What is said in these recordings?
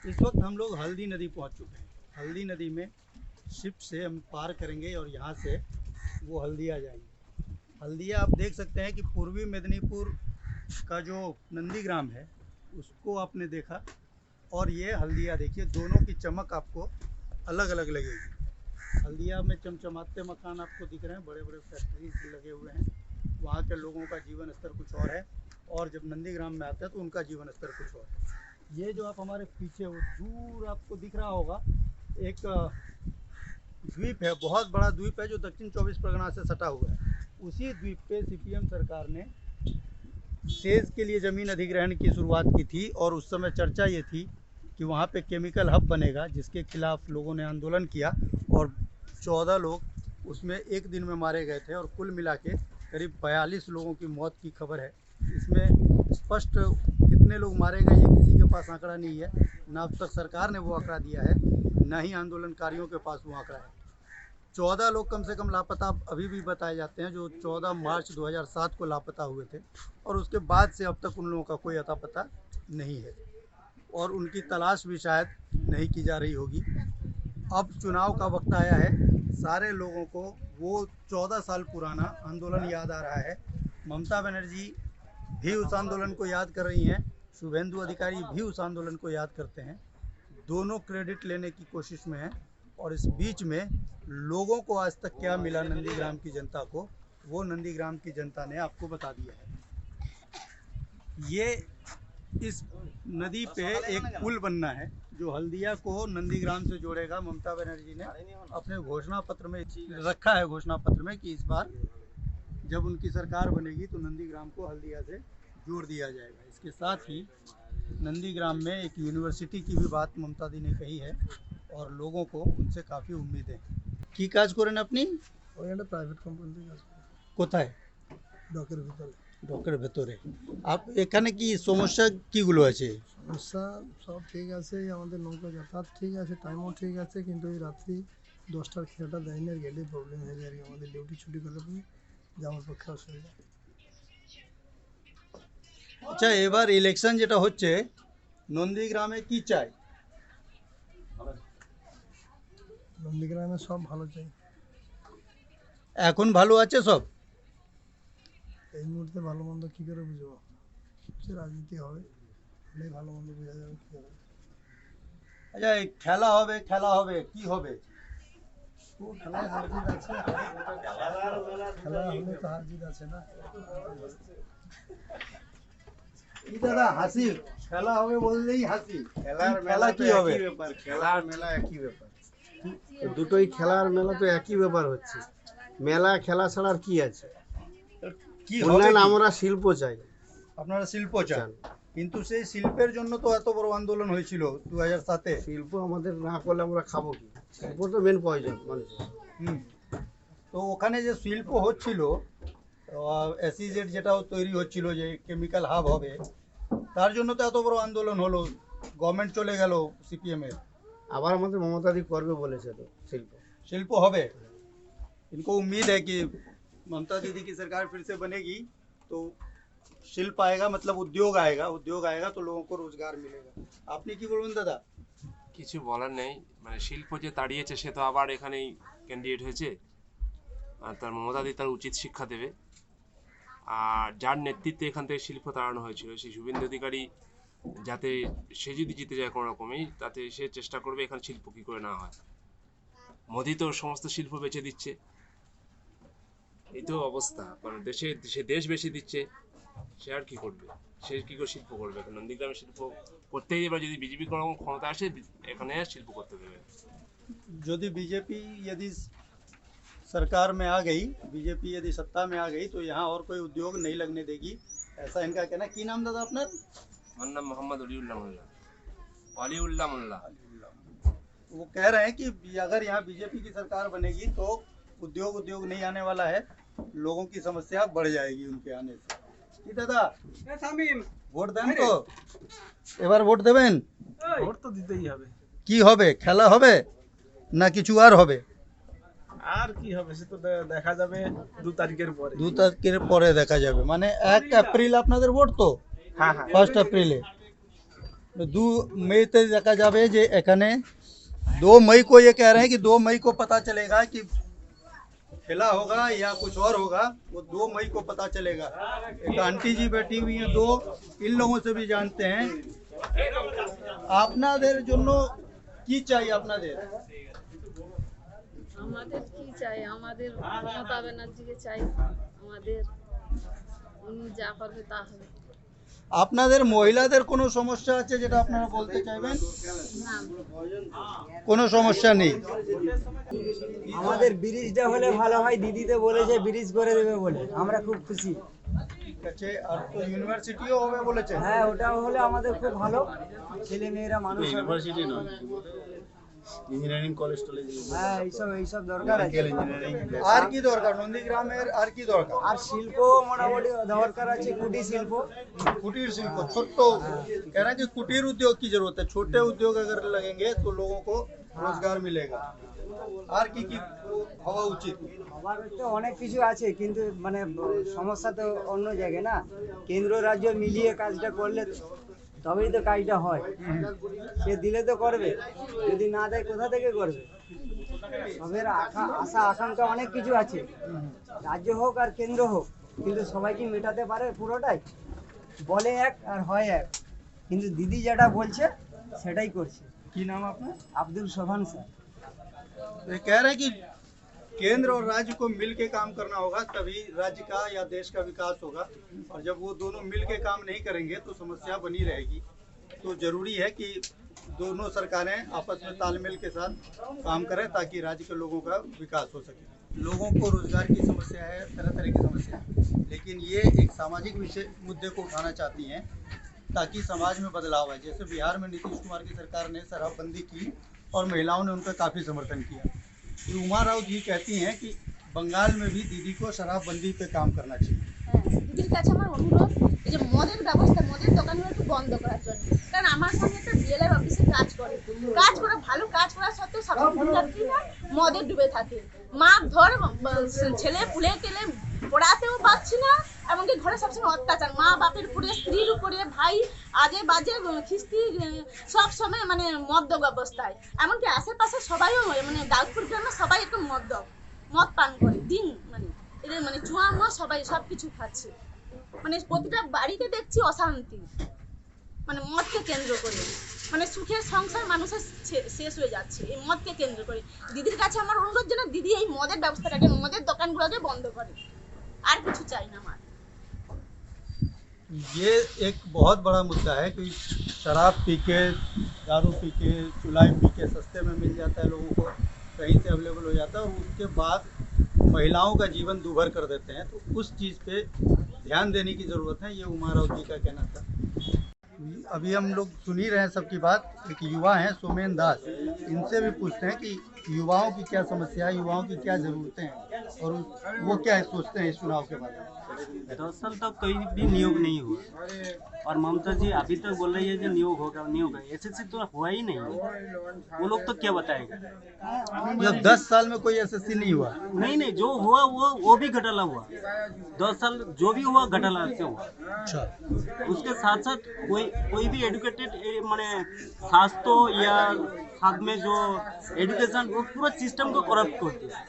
इस वक्त हम लोग हल्दी नदी पहुंच चुके हैं। हल्दी नदी में शिप से हम पार करेंगे और यहाँ से वो हल्दिया जाएंगे। हल्दिया आप देख सकते हैं कि पूर्वी मेदिनीपुर का जो नंदीग्राम है उसको आपने देखा, और ये हल्दिया देखिए, दोनों की चमक आपको अलग अलग लगेगी। हल्दिया में चमचमाते मकान आपको दिख रहे हैं, बड़े बड़े फैक्ट्रीज लगे हुए हैं, वहाँ के लोगों का जीवन स्तर कुछ और है, और जब नंदीग्राम में आते हैं तो उनका जीवन स्तर कुछ और है। ये जो आप हमारे पीछे वो दूर आपको दिख रहा होगा, एक द्वीप है, बहुत बड़ा द्वीप है जो दक्षिण 24 परगना से सटा हुआ है। उसी द्वीप पे सीपीएम सरकार ने सेज के लिए ज़मीन अधिग्रहण की शुरुआत की थी, और उस समय चर्चा ये थी कि वहाँ पे केमिकल हब बनेगा, जिसके खिलाफ लोगों ने आंदोलन किया और 14 लोग उसमें एक दिन में मारे गए थे, और कुल मिला के करीब 42 लोगों की मौत की खबर है। इसमें स्पष्ट कितने लोग मारे गए ये किसी के पास आंकड़ा नहीं है, ना अब तक सरकार ने वो आंकड़ा दिया है, ना ही आंदोलनकारियों के पास वो आंकड़ा है। 14 लोग कम से कम लापता अभी भी बताए जाते हैं, जो 14 मार्च 2007 को लापता हुए थे, और उसके बाद से अब तक उन लोगों का कोई अता पता नहीं है, और उनकी तलाश भी शायद नहीं की जा रही होगी। अब चुनाव का वक्त आया है, सारे लोगों को वो 14 साल पुराना आंदोलन याद आ रहा है। ममता बनर्जी भी उस आंदोलन को याद कर रही हैं, शुभेंदु अधिकारी भी उस आंदोलन को याद करते हैं, दोनों क्रेडिट लेने की कोशिश में हैं। और इस बीच में लोगों को आज तक क्या मिला नंदीग्राम की जनता को, वो नंदीग्राम की जनता ने आपको बता दिया है। ये इस नदी पे एक पुल बनना है जो हल्दिया को नंदीग्राम से जोड़ेगा। ममता बनर्जी ने अपने घोषणा पत्र में रखा है, घोषणा पत्र में, कि इस बार जब उनकी सरकार बनेगी तो नंदीग्राम को हल्दिया से जोड़ दिया जाएगा। इसके साथ ही नंदीग्राम में एक यूनिवर्सिटी की भी बात ममता दी ने कही है, और लोगों को उनसे काफ़ी उम्मीदें की काज करें अपनी प्राइवेट কোম্পানি কোথায় ডকের ভিতরে ডকের ভেতরে। এখানে কি সমস্যা কিগুলো আছে? সমস্যা সব ঠিক আছে, আমাদের নৌকা যাতায়াত ঠিক আছে, টাইমও ঠিক আছে, কিন্তু এই রাত্রি 10টার খেলাটা দেয়নি, আর গেলেই প্রবলেম হয়ে যায়, আমাদের ডিউটি ছুটি করে যাওয়ার পক্ষে অসুবিধা। আচ্ছা, এবার ইলেকশন যেটা হচ্ছে নন্দীগ্রামে কি চাই? নন্দীগ্রামে সব ভালো চাই। এখন ভালো আছে সব? এই মুহূর্তে ভালো মন্দ কী করে বুঝবো, সে রাজনীতি হবে, হলেই ভালো মন্দ বোঝা যাবে কী হবে। আচ্ছা, এই খেলা হবে, খেলা হবে, কি হবে? খেলায় হার জিত আছে, খেলা হলে তো হার জিত আছে না। দাদা হাসি, খেলা হবে বললেই হাসি, খেলা কি হবে? খেলার মেলা একই ব্যাপার, দুটোই খেলার মেলা তো একই ব্যাপার হচ্ছে। মেলা খেলা ছাড়া আর কি আছে? কি হবে? আমরা শিল্প চাই। আপনারা শিল্প চান, কিন্তু সেই শিল্পের জন্য তো এত বড় আন্দোলন হয়েছিল 2007-এ। শিল্প আমাদের না করলে আমরা খাবো কি? শিল্প তো মেন প্রয়োজন মানুষের। তো ওখানে যে শিল্প হচ্ছিল, এসইজেড যেটাও তৈরি হচ্ছিল, যে কেমিক্যাল হাব হবে, তার জন্য তো এত বড় আন্দোলন হলো, গভর্নমেন্ট চলে গেল সিপিএম এর। আবার আমাদের মমতা দি করবে বলেছে, তো शिल्प হবে। इनको उम्मीद है कि ममता दीदी की सरकार फिर से बनेगी तो शिल्प आएगा, मतलब उद्योग आएगा, उद्योग आएगा तो लोगों को रोजगार मिलेगा। আপনি কি বলবেন দাদা? কিছু বলার নেই, মানে শিল্প যে তাড়িয়েছে সে তো আবার এখানেই ক্যান্ডিডেট হয়েছে, আর তার মমতা দি তার উচিত শিক্ষা দেবে। আর যার নেতৃত্বে এখান থেকে শিল্প তাড়ানো হয়েছিল সেই শুভেন্দু অধিকারী, যাতে সে যদি জিতে যায় কোনো রকমেই, তাতে সে চেষ্টা করবে এখানে শিল্প কী করে না হয়। মোদি তো সমস্ত শিল্প বেচে দিচ্ছে, এই তো অবস্থা, কারণ সে দেশ বেশি দিচ্ছে, সে আর কি করবে, সে কি করে শিল্প করবে? নন্দীগ্রামে শিল্প করতেই এবার যদি বিজেপি কোনো ক্ষমতা আসে এখানে শিল্প করতে দেবে। যদি বিজেপি यदि सरकार में आ गई, बीजेपी यदि सत्ता में आ गई तो यहाँ और कोई उद्योग नहीं लगने देगी, ऐसा इनका कहना। की नाम दादा अपना? আমার নাম মোহাম্মদ অলিউল্লাহ মোল্লা। वो कह रहे हैं कि अगर यहाँ बीजेपी की सरकार बनेगी तो उद्योग नहीं आने वाला है, लोगों की समस्या बढ़ जाएगी उनके आने से। की दादा ভোট দেন তো? এবার ভোট দেবেন? ভোট তো দিতেই হবে। কি হবে? খেলা হবে না কিছু আর হবে? আর কি হবে সে তো দেখা যাবে 2 তারিখের পরে। 2 তারিখের পরে দেখা যাবে, মানে 1 এপ্রিল আপনাদের ভোট তো? হ্যাঁ হ্যাঁ 1 এপ্রিলে 2 मईতে দেখা যাবে যে এখানে 2 मई को ये कह रहे हैं कि 2 मई को पता चलेगा कि खेला होगा या कुछ और होगा, वो 2 मई को पता चलेगा। एक आंटी जी बैठी हुई हैं, 2 इन लोगों से भी जानते हैं। আপনাদের জন্য কি চাই? আপনাদের আমাদের কি চাই? আমাদের মমতা ব্যানার্জিকে চাই, আমাদের উনি যা করবে তা হবে। আপনাদের মহিলাদের কোনো সমস্যা আছে যেটা আপনারা বলতে চাইবেন? না, কোনো সমস্যা নেই। আমাদের ব্রিজটা হলে ভালো হয়, দিদিতে বলেছে ব্রিজ করে দেবে বলে, আমরা খুব খুশি। ঠিক আছে, আর তো ইউনিভার্সিটিও হবে বলেছে। হ্যাঁ ওটা হলে আমাদের খুব ভালো, ছেলে মেয়েরা মানুষ হবে। ইউনিভার্সিটি নয়, ইঞ্জিনিয়ারিং কলেজ টলেজ, হ্যাঁ এইসব দরকার আছে। আর কি দরকার নন্দীগ্রামের? আর কি দরকার? আর শিল্প মোটামুটি দরকার আছে, কুটির শিল্প। कुटीर शिल्प, छोटो कह रहा है कि कुटीर उद्योग की जरूरत है। छोटे उद्योग अगर लगेंगे तो लोगों को रोजगार मिलेगा। আর কি কি হওয়া উচিত? আবার তো অনেক কিছু আছে, কিন্তু মানে সমস্যা তো অন্য জায়গায় না, কেন্দ্র রাজ্য মিলিয়ে কাজটা করলে তবেই তো কাজটা হয়। সে দিলে তো করবে, যদি না দেয় কোথা থেকে করবে? সবের আশা আকাঙ্ক্ষা অনেক কিছু আছে, রাজ্য হোক আর কেন্দ্র হোক, কিন্তু সবাই কি মেটাতে পারে পুরোটাই? বলে এক আর হয় এক, কিন্তু দিদি যেটা বলছে সেটাই করছে। কি নাম আপনার? আব্দুল সোহান স্যার। ये कह रहे हैं कि केंद्र और राज्य को मिल के काम करना होगा, तभी राज्य का या देश का विकास होगा। और जब वो दोनों मिल के काम नहीं करेंगे तो समस्या बनी रहेगी। तो जरूरी है कि दोनों सरकारें आपस में तालमेल के साथ काम करें ताकि राज्य के लोगों का विकास हो सके। लोगों को रोजगार की समस्या है, तरह तरह की समस्या है, लेकिन ये एक सामाजिक विषय मुद्दे को उठाना चाहती हैं ताकि समाज में बदलाव आए। जैसे बिहार में नीतीश कुमार की सरकार ने शराबबंदी की और महिलाओं ने उनका काफ़ी समर्थन किया। तो उमा राउत जी कहती हैं कि बंगाल में भी दीदी को शराबबंदी पे काम करना चाहिए। দিদির কাছে আমার অনুরোধ, এই যে মদের ব্যবস্থা, মদের দোকানগুলো একটু বন্ধ করার জন্য। কারণ আমার স্বামী একটা বিএলআর অফিসে কাজ করে ভালো কাজ করা সত্ত্বেও সকাল রাত্রিরা মদে ডুবে থাকে। মা ধর ছেলে পুলে টেলে পড়াতেও পারছি না, এমনকি ঘরে সবসময় অত্যাচার, মা বাপের উপরে, স্ত্রীর উপরে, ভাই আজে বাজে খিস্তি, সব সময় মানে মদ্যপ অবস্থায়। এমনকি আশেপাশে সবাইও মানে দাউদপুর গ্রামে সবাই একটু মদ পান করে দিন, মানে এদের মানে জুয়া মুয়া সবাই সব কিছু খাচ্ছে। মানে প্রতিটা বাড়িতে দেখছি অশান্তি, মানে মদকে কেন্দ্র করে, মানে সুখের সংসার মানুষের শেষ হয়ে যাচ্ছে এই মদকে কেন্দ্র করে। দিদির কাছে আমার অনুরোধ যেন দিদি এই মদের ব্যবস্থাটাকে, মদের দোকানগুলোকে বন্ধ করে, আর কিছু চাই না আমার। ये एक बहुत बड़ा मुद्दा है कि शराब पी के, दारू पी के, चुलाई पी के सस्ते में मिल जाता है लोगों को, कहीं से अवेलेबल हो जाता है, और उसके बाद महिलाओं का जीवन दूभर कर देते हैं। तो उस चीज़ पे ध्यान देने की ज़रूरत है, ये उमा राउत जी का कहना था। अभी हम लोग सुन ही रहे हैं सबकी बात। एक युवा हैं सोमेन दास, इनसे भी पूछते हैं कि युवाओं की क्या समस्या है, युवाओं की क्या ज़रूरतें हैं और वो क्या सोचते हैं इस चुनाव के बारे में। 10 साल तक कोई भी नियोग नहीं हुआ, और ममता जी अभी तक बोल रही है जो नियोग होगा, नियोग है। एसएससी तो हुआ ही नहीं, वो लोग तो क्या बताएगा? जब 10 साल में कोई एसएससी नहीं हुआ? नहीं, जो हुआ वो भी घोटाला हुआ। 10 साल जो भी हुआ घोटाला से हुआ। अच्छा, उसके साथ साथ कोई भी एडुकेटेड माने स्वास्थ्य या साथ में जो एजुकेशन, वो पूरा सिस्टम को करप्ट करते हैं।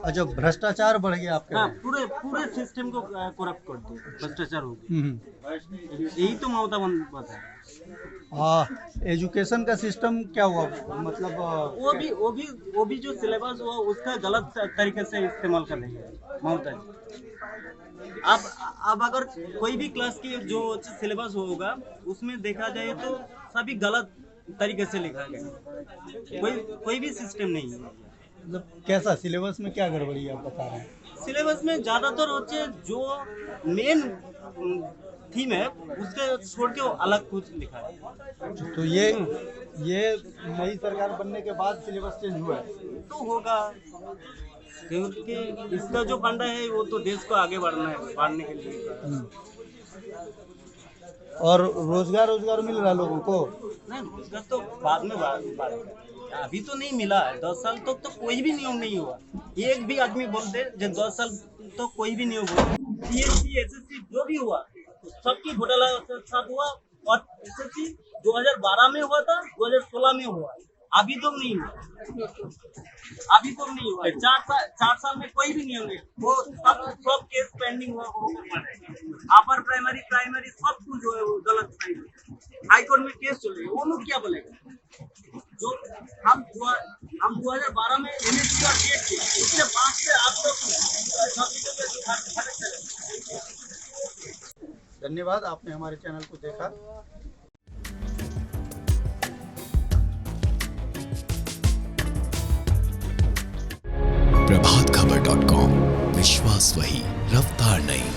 अच्छा, भ्रष्टाचार बढ़ गया आपके? हाँ, पूरे सिस्टम को करप्ट करते हैं, भ्रष्टाचार हो गया। यही तो ममता बता है। हाँ, एजुकेशन का सिस्टम क्या हुआ? मतलब वो भी जो सिलेबस हुआ उसका गलत तरीके से इस्तेमाल कर रही है ममता जी। अब अगर कोई भी क्लास की जो सिलेबस होगा उसमें देखा जाए तो सभी गलत तरीके से लिखा गया, कोई भी सिस्टम नहीं है। मतलब कैसा सिलेबस में क्या गड़बड़ी है आप बता रहे हैं? सिलेबस में ज़्यादातर होचे जो मेन थीम है उसके छोड़ के वो अलग कुछ लिखा है। तो ये नई सरकार बनने के बाद सिलेबस चेंज हुआ है। तो होगा क्योंकि इसका जो फंडा है वो तो देश को आगे बढ़ने के लिए। और रोजगार मिल रहा है लोगों को? नहीं, रोजगार तो बाद में बात अभी तो नहीं मिला है। 10 साल तक तो कोई भी नियम नहीं हुआ। एक भी आदमी बोलते जो 10 साल तो कोई भी नियम हुआ। CSC SSC जो भी हुआ सबकी घोटाला साथ हुआ और SSC 2012 में हुआ था, 2016 में हुआ, अभी तो नहीं हुआ। अभी तो नहीं हुआ। 4 साल में कोई भी नियम नहीं, वो सब केस पेंडिंग हुआ। अपर प्राइमरी सब कुछ जो है वो गलत साइन हाई कोर्ट में केस चल रही है। वो लोग क्या बोलेगा? जो हम 2012 में MSc का डेट थी, उसके बाद से आप लोग धन्यवाद, आपने हमारे चैनल को देखा। प्रभातखबर.com, विश्वास वही, रफ्तार नहीं।